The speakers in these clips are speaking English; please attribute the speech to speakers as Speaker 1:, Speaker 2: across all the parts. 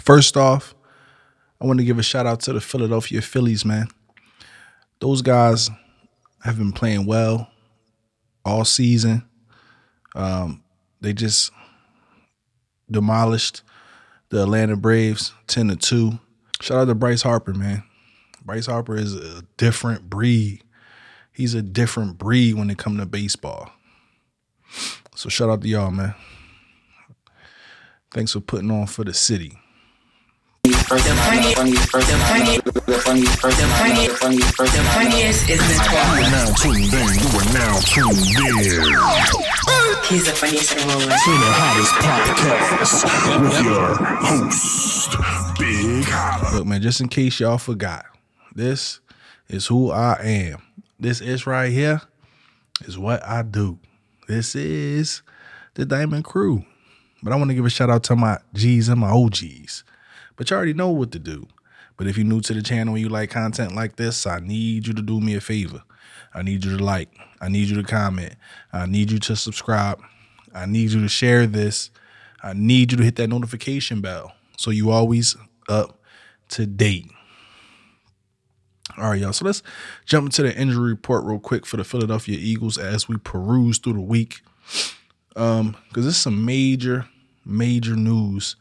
Speaker 1: First off, I want to give a shout out to the Philadelphia Phillies, man. Those guys have been playing well all season. They just demolished the Atlanta Braves 10-2. Shout out to Bryce Harper, man. Bryce Harper is a different breed. He's a different breed when it comes to baseball. So shout out to y'all, man. Thanks for putting on for the city.
Speaker 2: The funniest is this one.
Speaker 3: You are now tuned in. You are now tuned in.
Speaker 2: He's the funniest in the world.
Speaker 3: To the hottest podcast with your host, Big Holla.
Speaker 1: Look, man, just in case y'all forgot, this is who I am. This is right here is what I do. This is the Diamond Crew. But I want to give a shout out to my G's and my OGs. But you already know what to do. But if you're new to the channel and you like content like this, I need you to do me a favor. I need you to like. I need you to comment. I need you to subscribe. I need you to share this. I need you to hit that notification bell so you always up to date. All right, y'all. So let's jump into the injury report real quick for the Philadelphia Eagles as we peruse through the week. Because this is some major news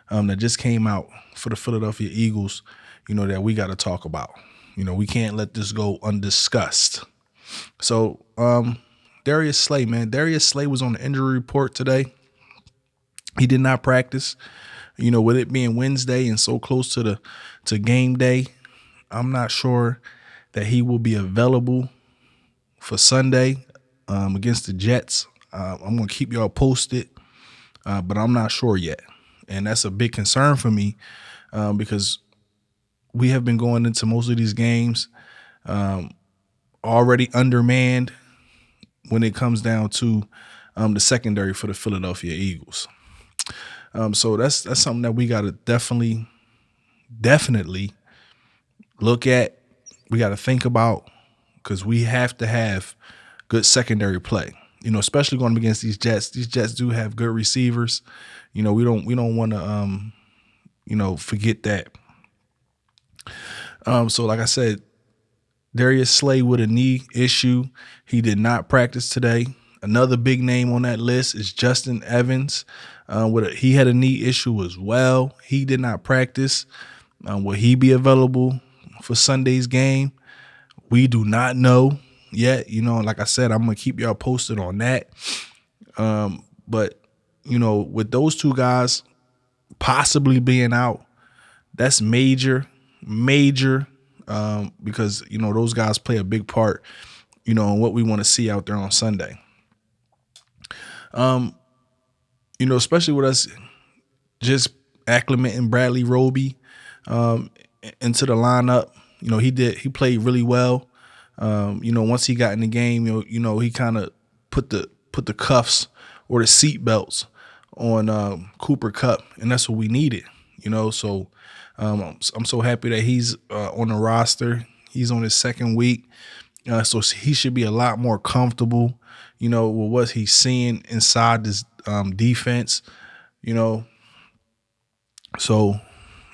Speaker 1: that just came out for the Philadelphia Eagles, that we got to talk about. We can't let this go undiscussed. So Darius Slay, man. Darius Slay was on the injury report today. He did not practice. With it being Wednesday and so close to game day, I'm not sure that he will be available for Sunday against the Jets. I'm going to keep y'all posted, but I'm not sure yet. And that's a big concern for me because we have been going into most of these games already undermanned when it comes down to the secondary for the Philadelphia Eagles. So that's something that we got to definitely look at. We got to think about because we have to have good secondary play. Especially going against these Jets. These Jets do have good receivers. We don't want to forget that. So like I said, Darius Slay with a knee issue. He did not practice today. Another big name on that list is Justin Evans. He had a knee issue as well. He did not practice. Will he be available for Sunday's game? We do not know yet. Like I said, I'm going to keep y'all posted on that. But, with those two guys possibly being out, that's major, because, those guys play a big part, in what we want to see out there on Sunday. Especially with us just acclimating Bradley Roby into the lineup. He played really well. Once he got in the game, he kind of put the cuffs or the seat belts on Cooper Kupp, and that's what we needed. So I'm so happy that he's on the roster. He's on his second week, so he should be a lot more comfortable, with what he's seeing inside this defense. So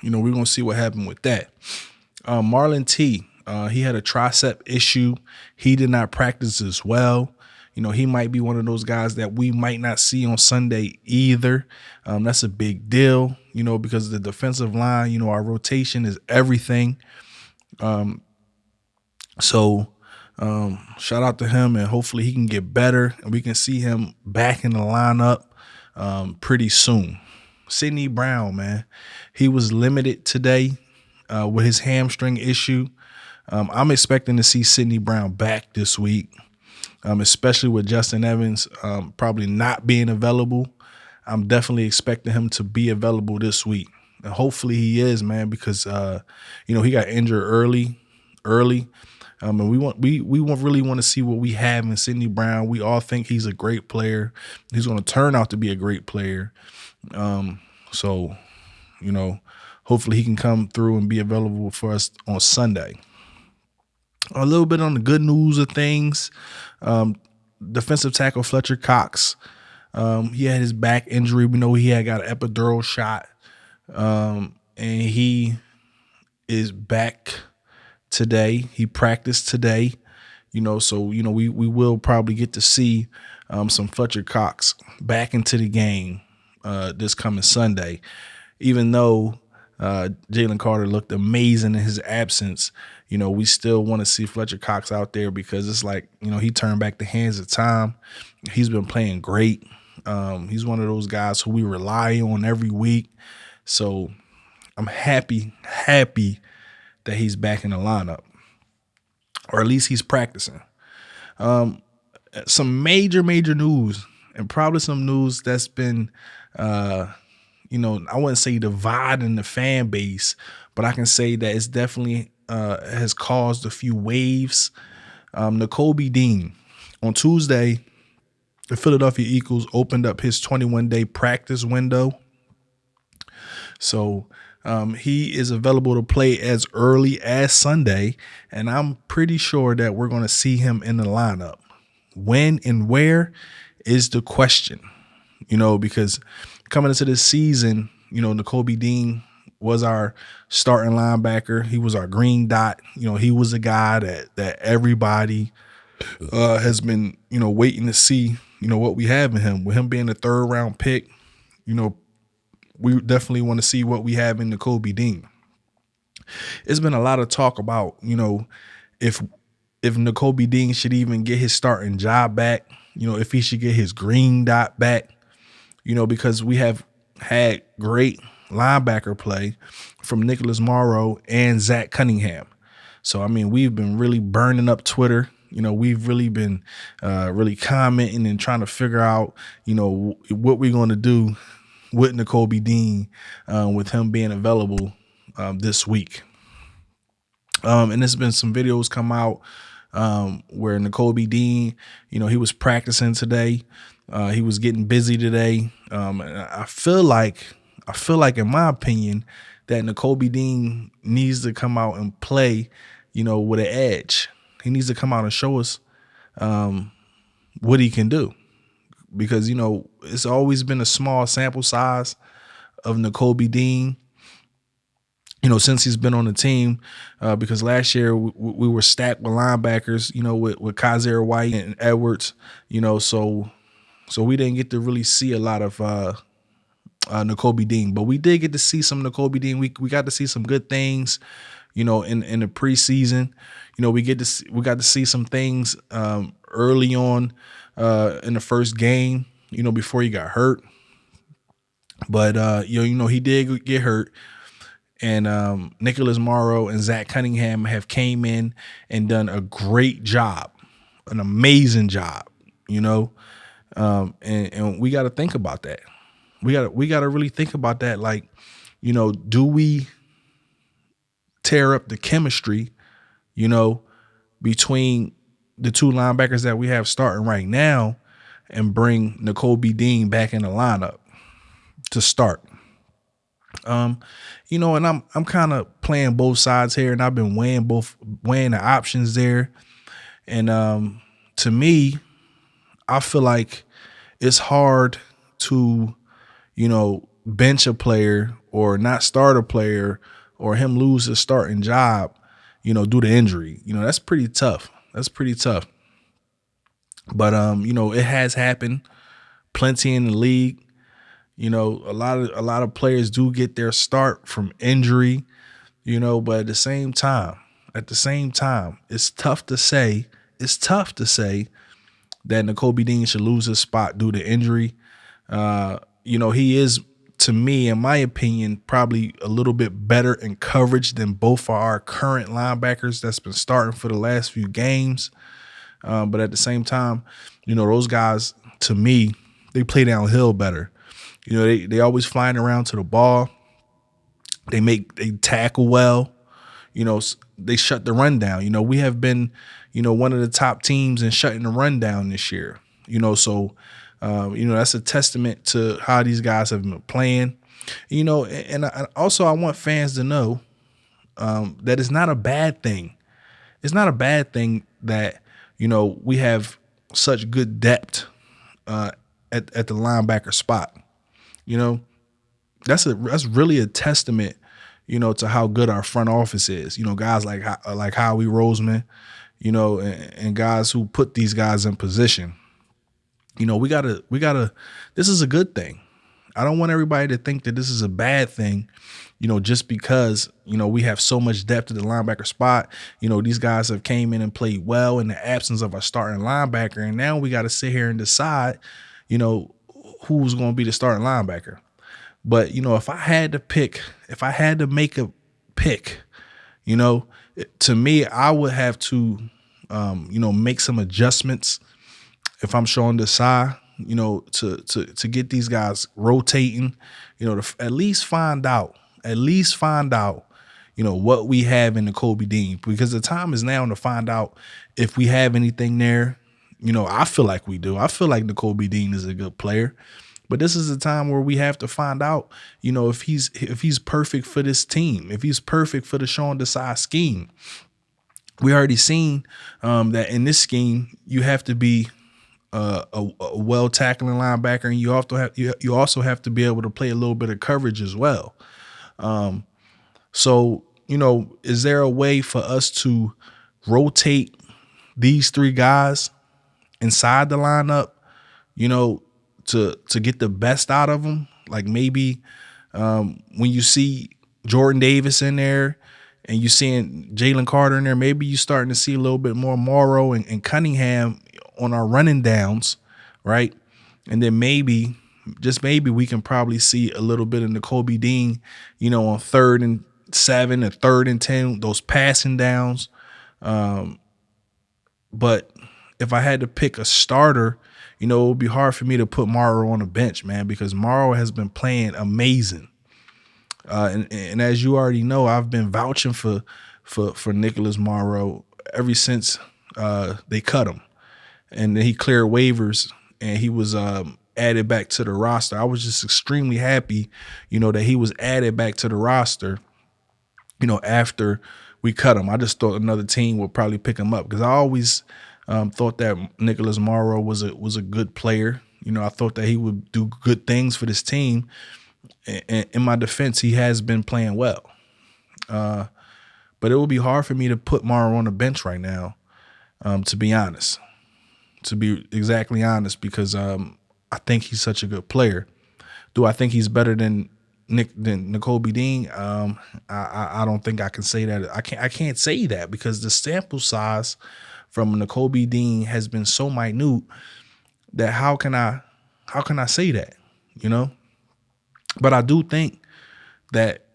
Speaker 1: we're gonna see what happened with that. Marlon T. He had a tricep issue. He did not practice as well. He might be one of those guys that we might not see on Sunday either. That's a big deal, because the defensive line, our rotation is everything. So shout out to him, and hopefully he can get better and we can see him back in the lineup pretty soon. Sidney Brown, man, he was limited today with his hamstring issue. I'm expecting to see Sidney Brown back this week, especially with Justin Evans probably not being available. I'm definitely expecting him to be available this week. And hopefully he is, man, because he got injured early. And we really want to see what we have in Sidney Brown. We all think he's a great player. He's going to turn out to be a great player. So hopefully he can come through and be available for us on Sunday. A little bit on the good news of things. Defensive tackle Fletcher Cox. He had his back injury. We know he had got an epidural shot. and he is back today. He practiced today, so we will probably get to see some Fletcher Cox back into the game this coming Sunday. Even though Jalen Carter looked amazing in his absence, we still want to see Fletcher Cox out there because it's like, he turned back the hands of time. He's been playing great. He's one of those guys who we rely on every week. So I'm happy that he's back in the lineup, or at least he's practicing. Some major news, and probably some news that's been, I wouldn't say dividing the fan base, but I can say that it's definitely has caused a few waves. Nakobe Dean, on Tuesday, the Philadelphia Eagles opened up his 21-day practice window. So he is available to play as early as Sunday, and I'm pretty sure that we're going to see him in the lineup. When and where is the question, because coming into this season, Nakobe Dean was our starting linebacker. He was our green dot. He was a guy that everybody has been, waiting to see, what we have in him. With him being a 3rd round pick, we definitely want to see what we have in Nakobe Dean. It's been a lot of talk about, if Nakobe Dean should even get his starting job back, if he should get his green dot back, because we have had great linebacker play from Nicholas Morrow and Zach Cunningham. So, we've been really burning up Twitter. We've really been really commenting and trying to figure out, what we're going to do with Nakobe Dean, with him being available this week. And there's been some videos come out where Nakobe Dean, he was practicing today. He was getting busy today. And I feel like, in my opinion, that Nakobe Dean needs to come out and play, with an edge. He needs to come out and show us what he can do. Because, it's always been a small sample size of Nakobe Dean, since he's been on the team, because last year we were stacked with linebackers, with Kaiser White and Edwards, so we didn't get to really see a lot of Nakobe Dean, but we did get to see some Nakobe Dean. We got to see some good things, in the preseason. We got to see some things early on in the first game, before he got hurt. But he did get hurt. And Nicholas Morrow and Zach Cunningham have came in and done a great job, an amazing job, and we got to think about that. We got to really think about that. Like, do we tear up the chemistry, between the 2 linebackers that we have starting right now and bring Nakobe Dean back in the lineup to start? And I'm kind of playing both sides here, and I've been weighing the options there. And to me, I feel like it's hard to, bench a player or not start a player or him lose his starting job, due to injury. That's pretty tough. But it has happened plenty in the league. A lot of players do get their start from injury, but at the same time, it's tough to say that Nakobe Dean should lose his spot due to injury. He is, to me, in my opinion, probably a little bit better in coverage than both of our current linebackers that's been starting for the last few games. But at the same time, those guys, to me, they play downhill better. They always flying around to the ball. They tackle well. They shut the run down. We have been, one of the top teams in shutting the run down this year. So that's a testament to how these guys have been playing. And I want fans to know that it's not a bad thing. It's not a bad thing that we have such good depth at the linebacker spot. That's really a testament, to how good our front office is. Guys like Howie Roseman, and guys who put these guys in position. We gotta. This is a good thing. I don't want everybody to think that this is a bad thing, just because, we have so much depth at the linebacker spot. These guys have came in and played well in the absence of a starting linebacker. And now we got to sit here and decide, who's going to be the starting linebacker. But, if I had to make a pick, to me, I would have to, make some adjustments if I'm showing the side, to get these guys rotating, to at least find out, what we have in Nakobe Dean, because the time is now to find out if we have anything there. I feel like we do. I feel like Nakobe Dean is a good player, but this is the time where we have to find out, if he's perfect for this team, if he's perfect for the Sean Desai scheme. We already seen that in this scheme, you have to be a well tackling linebacker, and you also have to be able to play a little bit of coverage as well. So is there a way for us to rotate these three guys inside the lineup, to get the best out of them? Like maybe when you see Jordan Davis in there and you seeing Jalen Carter in there, maybe you starting to see a little bit more Morrow and Cunningham on our running downs, right? And then maybe, just maybe, we can probably see a little bit of Nakobe Dean, on 3rd and 7 and 3rd and 10, those passing downs. But if I had to pick a starter, it would be hard for me to put Morrow on the bench, man, because Morrow has been playing amazing. And as you already know, I've been vouching for Nicholas Morrow ever since they cut him. And then he cleared waivers and he was added back to the roster. I was just extremely happy, that he was added back to the roster, after we cut him. I just thought another team would probably pick him up, because I always thought that Nicholas Morrow was a good player. I thought that he would do good things for this team. And in my defense, he has been playing well. But it would be hard for me to put Morrow on the bench right now, to be honest. To be exactly honest, because I think he's such a good player. Do I think he's better than Nakobe Dean? I don't think I can say that. I can't say that, because the sample size from Nakobe Dean has been so minute that how can I say that? But I do think that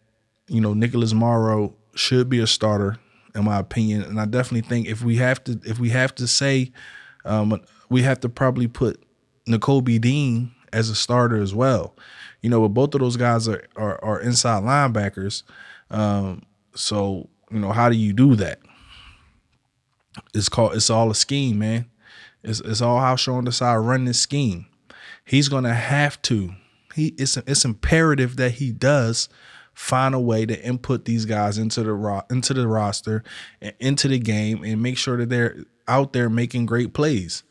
Speaker 1: Nicholas Morrow should be a starter, in my opinion, and I definitely think if we have to say. We have to probably put Nakobe Dean as a starter as well. But both of those guys are inside linebackers. So how do you do that? It's all a scheme, man. It's all how Sean Desai run this scheme. He's gonna have to. It's imperative that he does find a way to input these guys into the roster and into the game, and make sure that they're out there making great plays.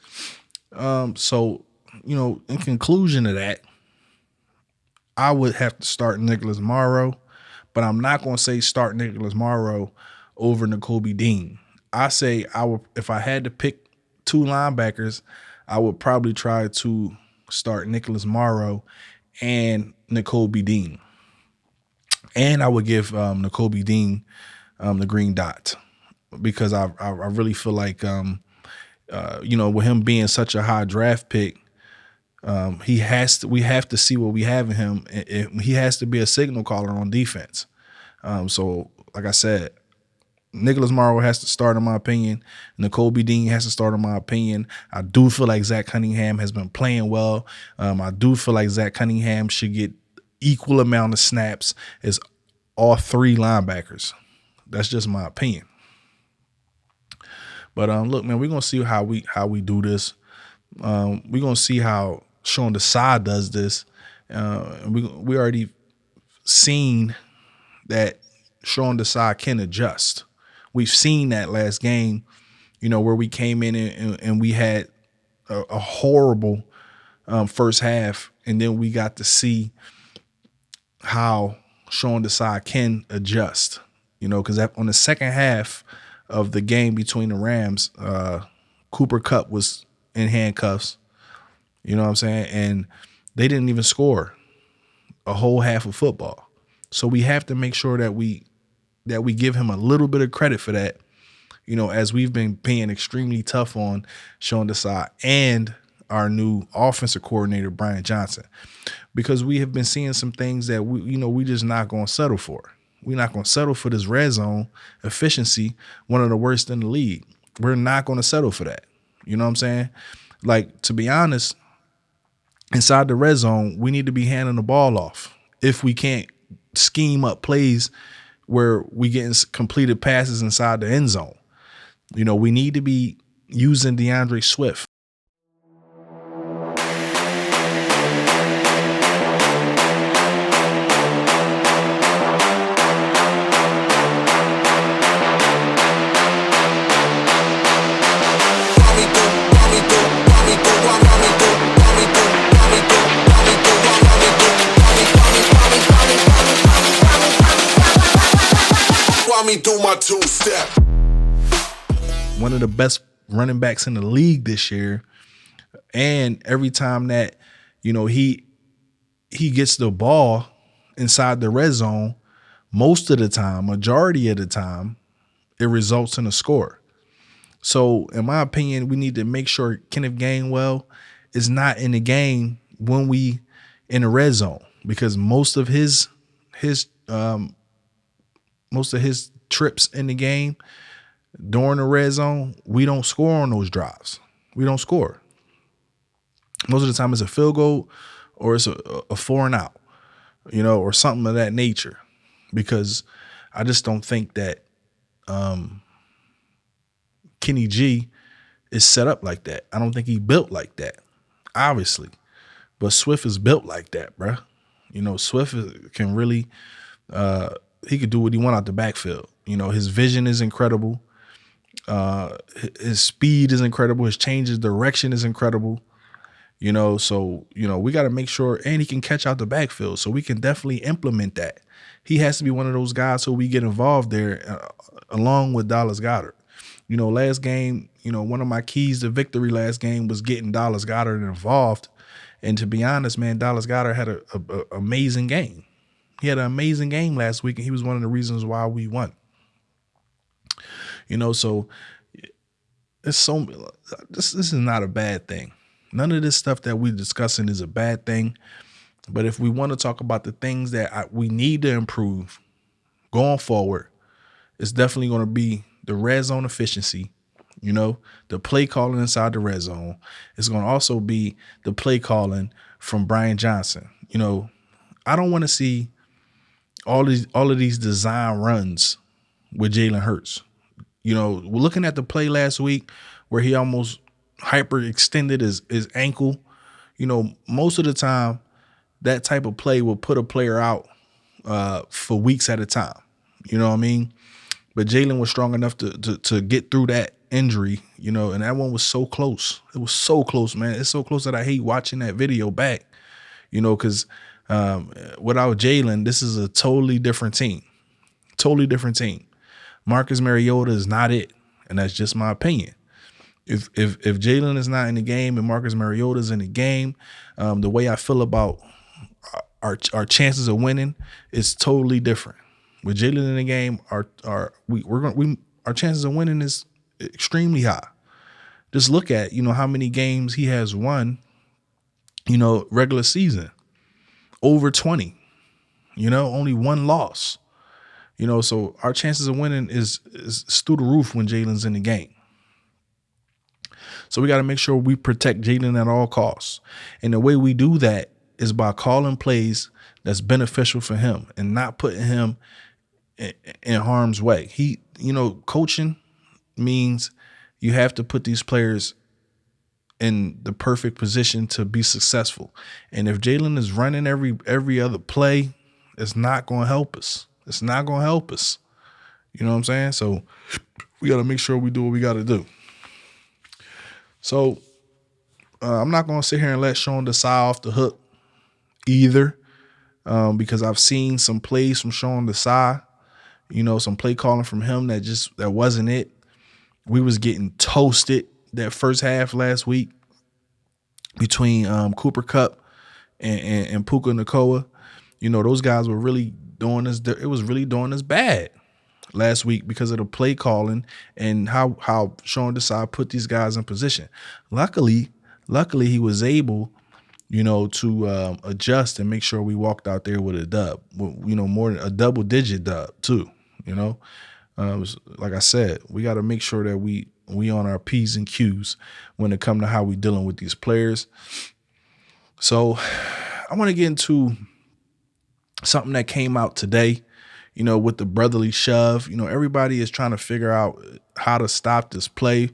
Speaker 1: So, in conclusion of that, I would have to start Nicholas Morrow, but I'm not going to say start Nicholas Morrow over Nakobe Dean. I say if I had to pick two linebackers, I would probably try to start Nicholas Morrow and Nakobe Dean. And I would give Nakobe Dean the green dot, because I really feel like with him being such a high draft pick, we have to see what we have in him. He has to be a signal caller on defense. So like I said, Nicholas Morrow has to start, in my opinion. Nakobe Dean has to start, in my opinion. I do feel like Zach Cunningham has been playing well. I do feel like Zach Cunningham should get equal amount of snaps as all three linebackers. That's just my opinion. But look, man, we're gonna see how we do this. We're gonna see how Sean Desai does this. We already seen that Sean Desai can adjust. We've seen that last game, where we came in and we had a horrible first half, and then we got to see how Sean Desai can adjust, because on the second half of the game between the Rams, Cooper Kupp was in handcuffs, you know what I'm saying? And they didn't even score a whole half of football. So we have to make sure that we give him a little bit of credit for that, as we've been being extremely tough on Sean Desai and our new offensive coordinator, Brian Johnson, because we have been seeing some things that we just not going to settle for. We're not going to settle for this red zone efficiency, one of the worst in the league. We're not going to settle for that. You know what I'm saying? Like, to be honest, inside the red zone, we need to be handing the ball off. If we can't scheme up plays where we getting completed passes inside the end zone, we need to be using DeAndre Swift.
Speaker 3: Me do my two-step.
Speaker 1: One of the best running backs in the league this year, and every time that he gets the ball inside the red zone, most of the time, majority of the time, it results in a score. So, in my opinion, we need to make sure Kenneth Gainwell is not in the game when we in the red zone, because most of his trips in the game during the red zone, we don't score on those drives. We don't score. Most of the time it's a field goal or it's a 4-and-out, or something of that nature, because I just don't think that Kenny G is set up like that. I don't think he built like that, obviously. But Swift is built like that, bruh. Swift can really he could do what he want out the backfield. His vision is incredible. His speed is incredible. His change of direction is incredible. So we got to make sure, and he can catch out the backfield. So we can definitely implement that. He has to be one of those guys who we get involved there, along with Dallas Goedert. Last game, one of my keys to victory last game was getting Dallas Goedert involved. And to be honest, man, Dallas Goedert had a amazing game. He had an amazing game last week, and he was one of the reasons why we won. So this is not a bad thing. None of this stuff that we're discussing is a bad thing. But if we want to talk about the things that we need to improve going forward, it's definitely going to be the red zone efficiency, the play calling inside the red zone. It's going to also be the play calling from Brian Johnson. I don't want to see all of these design runs with Jalen Hurts. We're looking at the play last week where he almost hyperextended his ankle. Most of the time, that type of play will put a player out for weeks at a time. You know what I mean? But Jalen was strong enough to get through that injury, and that one was so close. It was so close, man. It's so close that I hate watching that video back, because without Jalen, this is a totally different team. Totally different team. Marcus Mariota is not it, and that's just my opinion. If Jalen is not in the game and Marcus Mariota is in the game, the way I feel about our chances of winning is totally different. With Jalen in the game, our chances of winning is extremely high. Just look at how many games he has won, regular season, over 20. Only one loss. So our chances of winning is through the roof when Jalen's in the game. So we got to make sure we protect Jalen at all costs. And the way we do that is by calling plays that's beneficial for him and not putting him in harm's way. Coaching means you have to put these players in the perfect position to be successful. And if Jalen is running every other play, it's not going to help us. It's not going to help us. You know what I'm saying? So we got to make sure we do what we got to do. So I'm not going to sit here and let Sean Desai off the hook either. because I've seen some plays from Sean Desai, some play calling from him that wasn't it. We was getting toasted that first half last week between Cooper Kupp and Puka Nacua. Those guys were really doing us. It was really doing us bad last week because of the play calling and how Sean Desai put these guys in position. Luckily, he was able, to adjust and make sure we walked out there with a dub. More than a double-digit dub too. Like I said, we got to make sure that we on our P's and Q's when it comes to how we dealing with these players. So I want to get into something that came out today, with the brotherly shove. Everybody is trying to figure out how to stop this play.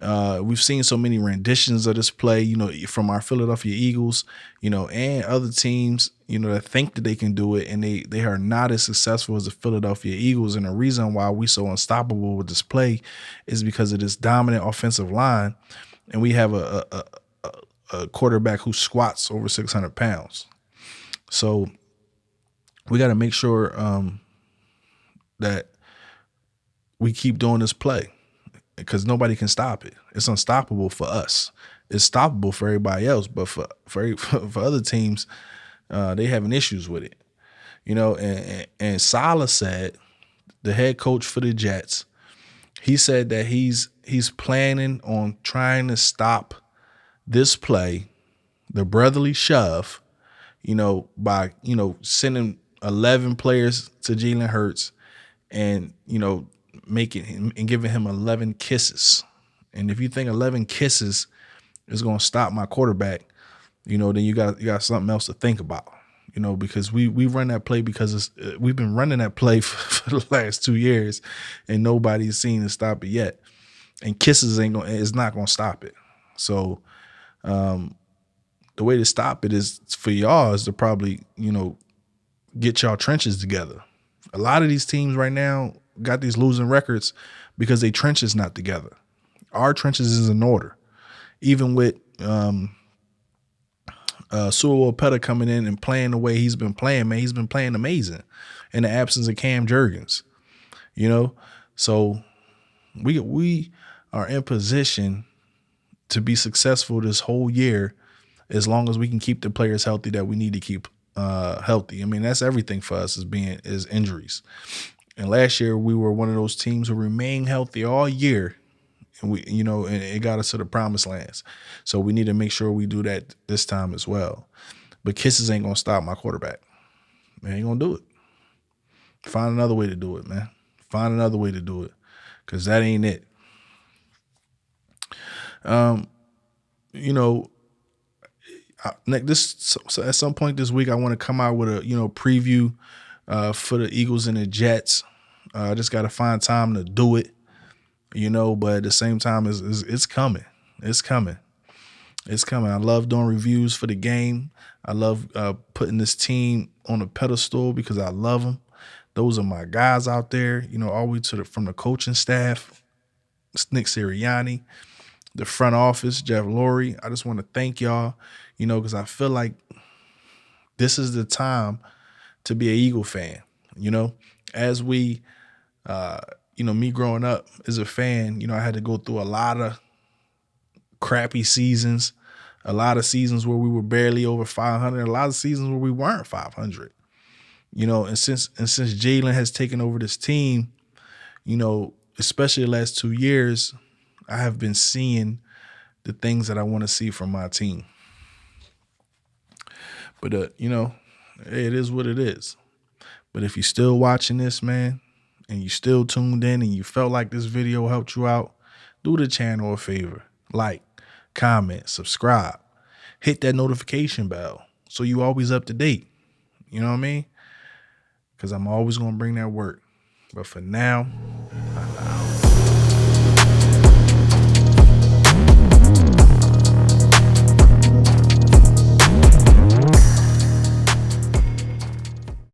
Speaker 1: We've seen so many renditions of this play, from our Philadelphia Eagles, and other teams, that think that they can do it, and they are not as successful as the Philadelphia Eagles. And the reason why we so unstoppable with this play is because of this dominant offensive line, and we have a quarterback who squats over 600 pounds. So we got to make sure that we keep doing this play, because nobody can stop it. It's unstoppable for us. It's stoppable for everybody else, but for other teams, they having issues with it. And Saleh said, the head coach for the Jets, he said that he's planning on trying to stop this play, the brotherly shove, by sending 11 players to Jalen Hurts and making him and giving him 11 kisses. And if you think 11 kisses is going to stop my quarterback, then you got something else to think about. Because we run that play because we've been running that play for the last 2 years, and nobody's seen to stop it yet. And kisses is not going to stop it. So the way to stop it is for y'all is to probably get y'all trenches together. A lot of these teams right now got these losing records because they trenches not together. Our trenches is in order. Even with Sewell Petta coming in and playing the way he's been playing, man, he's been playing amazing in the absence of Cam Jurgens. So we are in position to be successful this whole year as long as we can keep the players healthy that we need to keep healthy. I mean, that's everything for us is injuries. And last year we were one of those teams who remained healthy all year, and and it got us to the promised lands. So we need to make sure we do that this time as well. But kisses ain't gonna stop my quarterback. Man, ain't gonna do it. Find another way to do it, man. Find another way to do it, because that ain't it. At some point this week, I want to come out with a preview for the Eagles and the Jets. I just got to find time to do it, but at the same time, it's coming. It's coming. It's coming. I love doing reviews for the game. I love putting this team on a pedestal because I love them. Those are my guys out there, all the way from the coaching staff, Nick Sirianni, the front office, Jeff Lurie. I just want to thank y'all, because I feel like this is the time to be an Eagle fan. As we, me growing up as a fan, I had to go through a lot of crappy seasons, a lot of seasons where we were barely over 500, a lot of seasons where we weren't 500. And since Jalen has taken over this team, especially the last 2 years, I have been seeing the things that I want to see from my team. But it is what it is. But if you're still watching this, man, and you still tuned in and you felt like this video helped you out, do the channel a favor. Like, comment, subscribe, hit that notification bell so you always up to date. You know what I mean? Because I'm always going to bring that work. But for now,